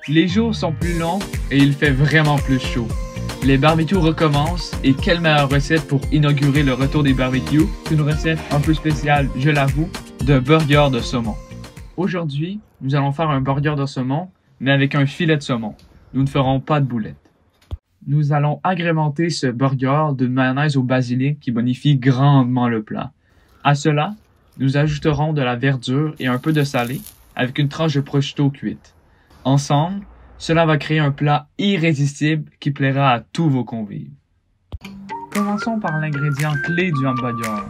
Les jours sont plus longs et il fait vraiment plus chaud. Les barbecues recommencent et quelle meilleure recette pour inaugurer le retour des barbecues qu'une recette un peu spéciale, je l'avoue, de burger de saumon. Aujourd'hui, nous allons faire un burger de saumon, mais avec un filet de saumon. Nous ne ferons pas de boulettes. Nous allons agrémenter ce burger d'une mayonnaise au basilic qui bonifie grandement le plat. À cela, nous ajouterons de la verdure et un peu de salé avec une tranche de prosciutto cuite. Ensemble, cela va créer un plat irrésistible qui plaira à tous vos convives. Commençons par l'ingrédient clé du hamburger,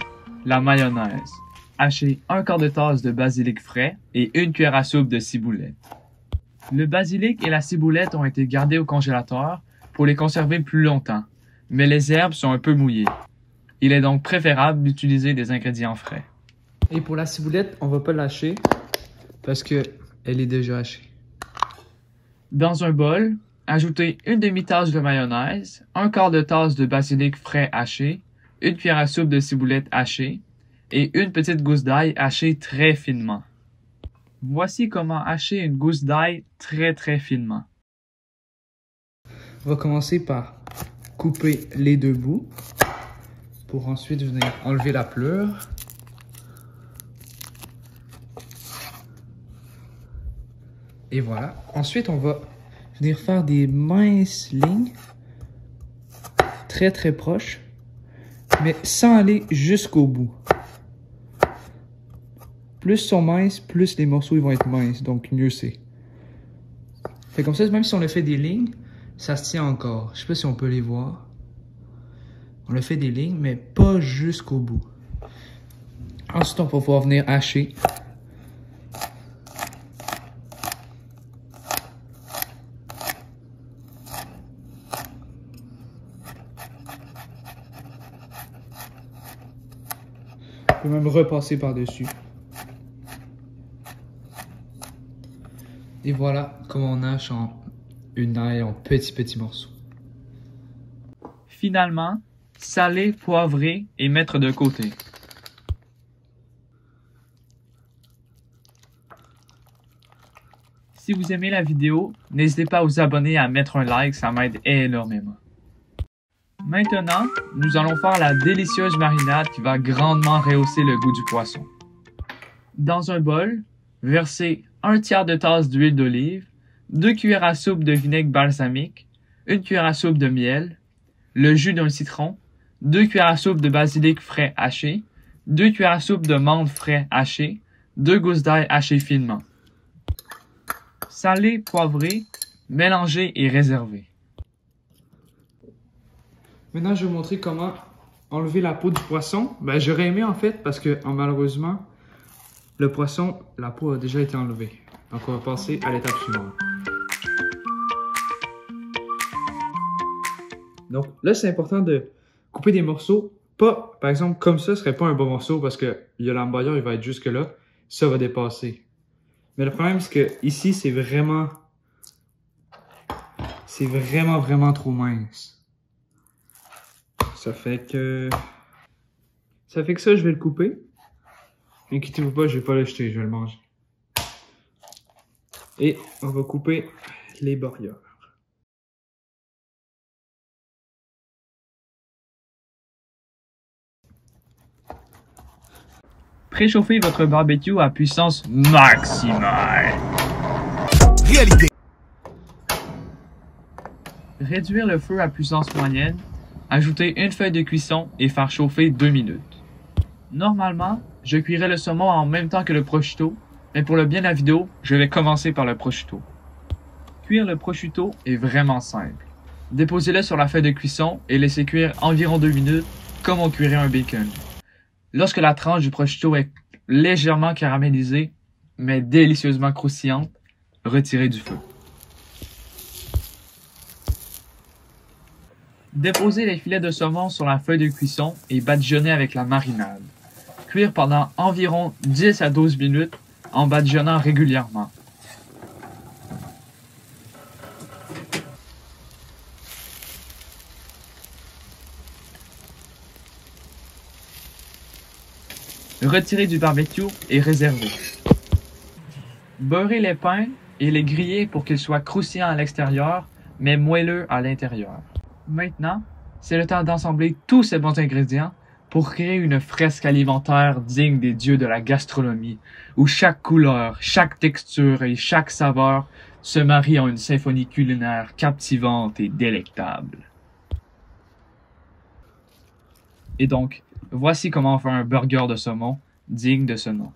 la mayonnaise. Hachez un quart de tasse de basilic frais et une cuillère à soupe de ciboulette. Le basilic et la ciboulette ont été gardés au congélateur pour les conserver plus longtemps, mais les herbes sont un peu mouillées. Il est donc préférable d'utiliser des ingrédients frais. Et pour la ciboulette, on va pas l'hacher parce que elle est déjà hachée. Dans un bol, ajoutez une demi-tasse de mayonnaise, un quart de tasse de basilic frais haché, une cuillère à soupe de ciboulette hachée et une petite gousse d'ail hachée très finement. Voici comment hacher une gousse d'ail très finement. On va commencer par couper les deux bouts pour ensuite venir enlever la pleure. Et voilà. Ensuite, on va venir faire des minces lignes très proches, mais sans aller jusqu'au bout. Plus ils sont minces, plus les morceaux ils vont être minces, donc mieux c'est. Fait comme ça, même si on a fait des lignes, ça se tient encore. Je sais pas si on peut les voir. On a fait des lignes, mais pas jusqu'au bout. Ensuite, on va pouvoir venir hacher. On peut même repasser par-dessus. Et voilà comment on hache une ail en petits morceaux. Finalement, saler, poivrer et mettre de côté. Si vous aimez la vidéo, n'hésitez pas à vous abonner et à mettre un like, ça m'aide énormément. Maintenant, nous allons faire la délicieuse marinade qui va grandement rehausser le goût du poisson. Dans un bol, versez un tiers de tasse d'huile d'olive, 2 cuillères à soupe de vinaigre balsamique, 1 cuillère à soupe de miel, le jus d'un citron, 2 cuillères à soupe de basilic frais haché, 2 cuillères à soupe de menthe frais haché, 2 gousses d'ail hachées finement. Saler, poivrer, mélanger et réserver. Maintenant, je vais vous montrer comment enlever la peau du poisson. Ben, j'aurais aimé en fait parce que malheureusement, le poisson, la peau a déjà été enlevée. Donc, on va passer à l'étape suivante. Donc là, c'est important de couper des morceaux. Pas, par exemple, comme ça, ce serait pas un bon morceau parce que l'hamburger, il va être jusque là. Ça va dépasser. Mais le problème, c'est que ici, c'est vraiment trop mince. Ça fait que ça, je vais le couper. Inquiétez-vous pas, je vais pas le jeter, je vais le manger. Et on va couper les burgers. Préchauffez votre barbecue à puissance maximale. Réalité. Réduire le feu à puissance moyenne, ajouter une feuille de cuisson et faire chauffer 2 minutes. Normalement, je cuirai le saumon en même temps que le prosciutto, mais pour le bien de la vidéo, je vais commencer par le prosciutto. Cuire le prosciutto est vraiment simple. Déposez-le sur la feuille de cuisson et laissez cuire environ 2 minutes, comme on cuirait un bacon. Lorsque la tranche du prosciutto est légèrement caramélisée, mais délicieusement croustillante, retirez du feu. Déposez les filets de saumon sur la feuille de cuisson et badigeonnez avec la marinade. Cuire pendant environ 10 à 12 minutes en badigeonnant régulièrement. Retirez du barbecue et réservez. Beurrez les pains Il est grillé pour qu'il soit croustillant à l'extérieur, mais moelleux à l'intérieur. Maintenant, c'est le temps d'assembler tous ces bons ingrédients pour créer une fresque alimentaire digne des dieux de la gastronomie, où chaque couleur, chaque texture et chaque saveur se marient en une symphonie culinaire captivante et délectable. Et donc, voici comment on fait un burger de saumon digne de ce nom.